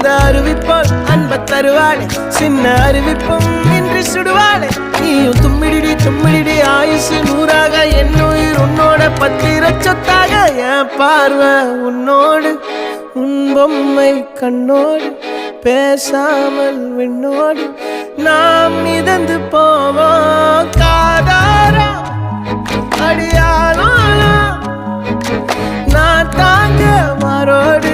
அந்த அறிவிப்போல் அன்ப தருவாளே சின்ன அறிவிப்பும் இன்று சுடுவாளே நீயும் தும்மிடி ஆயுசு 100ஆக என் உயிர் உன்னோட பத்திர சொத்தாக என் பார்வை உன்னோடு உன் பொம்மை கண்ணோடு பேசாமல் விண்ணோடு நாம் மிதந்து போவோம் காதாரா அடியானோ நான் தாங்க மாறோடு